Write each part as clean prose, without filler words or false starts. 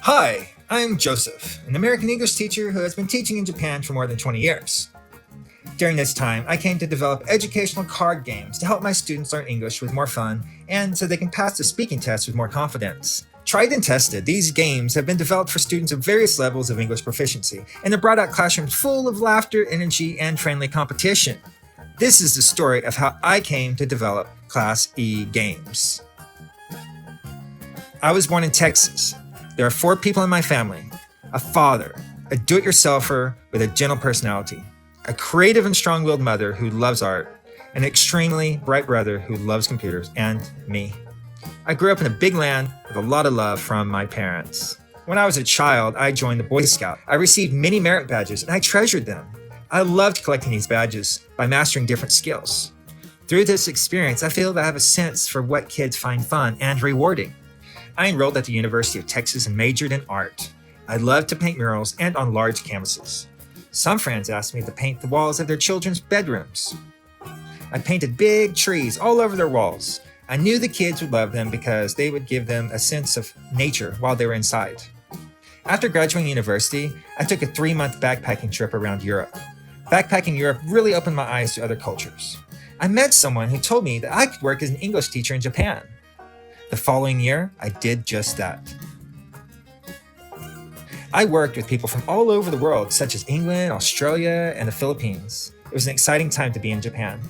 Hi, I'm Joseph, an American English teacher who has been teaching in Japan for more than 20 years. During this time, I came to develop educational card games to help my students learn English with more fun and so they can pass the speaking test with more confidence. Tried and tested, these games have been developed for students of various levels of English proficiency and have brought out classrooms full of laughter, energy, and friendly competition. This is the story of how I came to develop Class E games. I was born in Texas. There are 4 people in my family: a father, a do-it-yourselfer with a gentle personality, a creative and strong-willed mother who loves art, an extremely bright brother who loves computers, and me. I grew up in a big land with a lot of love from my parents. When I was a child, I joined the Boy Scout. I received many merit badges and I treasured them. I loved collecting these badges by mastering different skills. Through this experience, I feel that I have a sense for what kids find fun and rewarding. I enrolled at the University of Texas and majored in art. I love to paint murals and on large canvases. Some friends asked me to paint the walls of their children's bedrooms. I painted big trees all over their walls. I knew the kids would love them because they would give them a sense of nature while they were inside. After graduating university, I took a 3-month backpacking trip around Europe. Backpacking Europe really opened my eyes to other cultures. I met someone who told me that I could work as an English teacher in Japan. The following year, I did just that. I worked with people from all over the world, such as England, Australia, and the Philippines. It was an exciting time to be in Japan.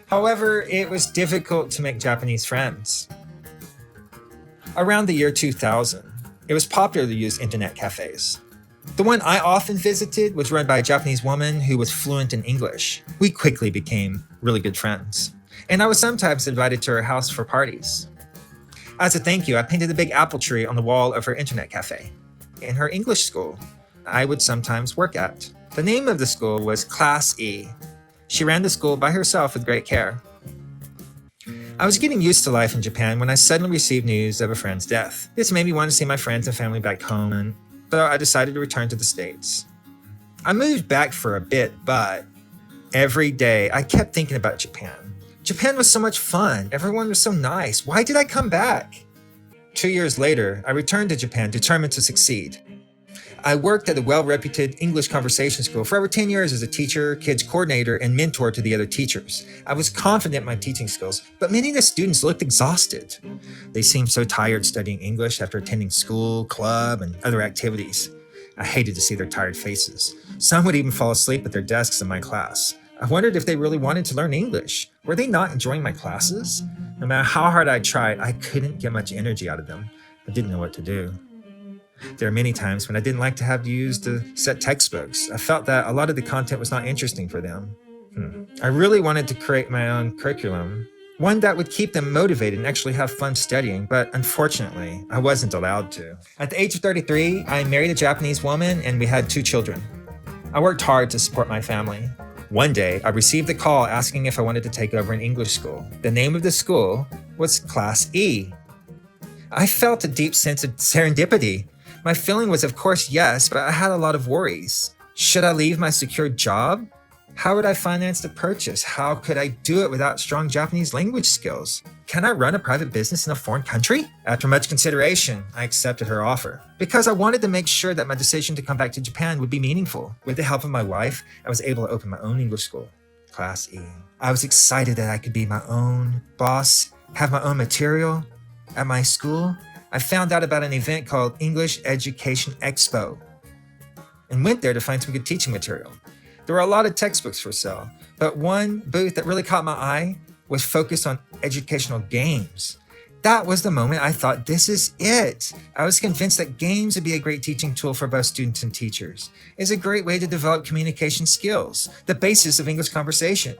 However, it was difficult to make Japanese friends. Around the year 2000, it was popular to use internet cafes. The one I often visited was run by a Japanese woman who was fluent in English. We quickly became really good friends, and I was sometimes invited to her house for parties. As a thank you, I painted a big apple tree on the wall of her internet cafe. In her English school, I would sometimes work at. The name of the school was Class E. She ran the school by herself with great care. I was getting used to life in Japan when I suddenly received news of a friend's death. This made me want to see my friends and family back home, and so I decided to return to the States. I moved back for a bit, but every day I kept thinking about Japan. Japan was so much fun. Everyone was so nice. Why did I come back? 2 years later, I returned to Japan determined to succeed. I worked at a well-reputed English conversation school for over 10 years as a teacher, kids coordinator, and mentor to the other teachers. I was confident in my teaching skills, but many of the students looked exhausted. They seemed so tired studying English after attending school, club, and other activities. I hated to see their tired faces. Some would even fall asleep at their desks in my class. I wondered if they really wanted to learn English. Were they not enjoying my classes? No matter how hard I tried, I couldn't get much energy out of them. I didn't know what to do. There are many times when I didn't like to have to use the set textbooks. I felt that a lot of the content was not interesting for them. I really wanted to create my own curriculum, one that would keep them motivated and actually have fun studying, but unfortunately, I wasn't allowed to. At the age of 33, I married a Japanese woman and we had 2 children. I worked hard to support my family. One day, I received a call asking if I wanted to take over an English school. The name of the school was Class E. I felt a deep sense of serendipity. My feeling was, of course, yes, but I had a lot of worries. Should I leave my secure job? How would I finance the purchase? How could I do it without strong Japanese language skills? Can I run a private business in a foreign country? After much consideration, I accepted her offer because I wanted to make sure that my decision to come back to Japan would be meaningful. With the help of my wife, I was able to open my own English school, Class E. I was excited that I could be my own boss, have my own material. At my school, I found out about an event called English Education Expo and went there to find some good teaching material. There were a lot of textbooks for sale, but one booth that really caught my eye was focused on educational games. That was the moment I thought, this is it. I was convinced that games would be a great teaching tool for both students and teachers. It's a great way to develop communication skills, the basis of English conversation.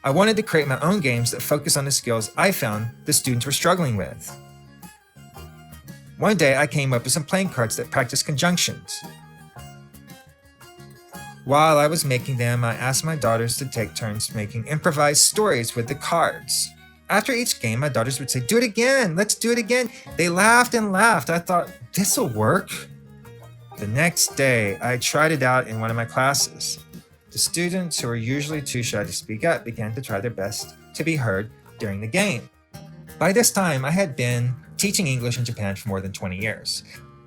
I wanted to create my own games that focus on the skills I found the students were struggling with. One day I came up with some playing cards that practice conjunctions. While I was making them, I asked my daughters to take turns making improvised stories with the cards. After each game, my daughters would say, "Do it again, let's do it again." They laughed and laughed. I thought, this'll work. The next day, I tried it out in one of my classes. The students, who were usually too shy to speak up, began to try their best to be heard during the game. By this time, I had been teaching English in Japan for more than 20 years.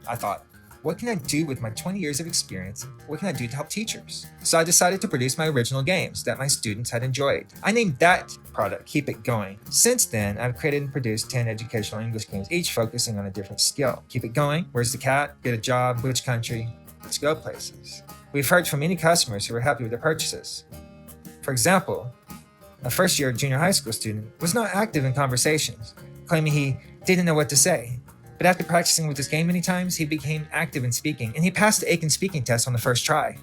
I thought, what can I do with my 20 years of experience? What can I do to help teachers? So I decided to produce my original games that my students had enjoyed. I named that product Keep It Going. Since then, I've created and produced 10 educational English games, each focusing on a different skill. Keep It Going, Where's the Cat, Get a Job, Which Country, Let's Go Places. We've heard from many customers who were happy with their purchases. For example, a first-year junior high school student was not active in conversations, claiming he didn't know what to say. But after practicing with this game many times, he became active in speaking, and he passed the Aiken speaking test on the first try.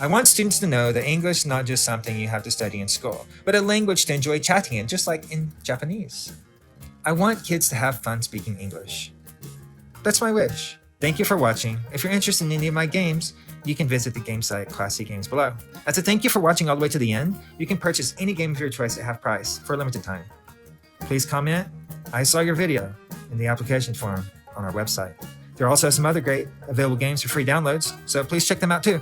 I want students to know that English is not just something you have to study in school, but a language to enjoy chatting in, just like in Japanese. I want kids to have fun speaking English. That's my wish. Thank you for watching. If you're interested in any of my games, you can visit the game site Classy Games below. As a thank you for watching all the way to the end, you can purchase any game of your choice at half price for a limited time. Please comment, I saw your video, in the application form on our website. There are also some other great available games for free downloads, so please check them out too.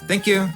Thank you.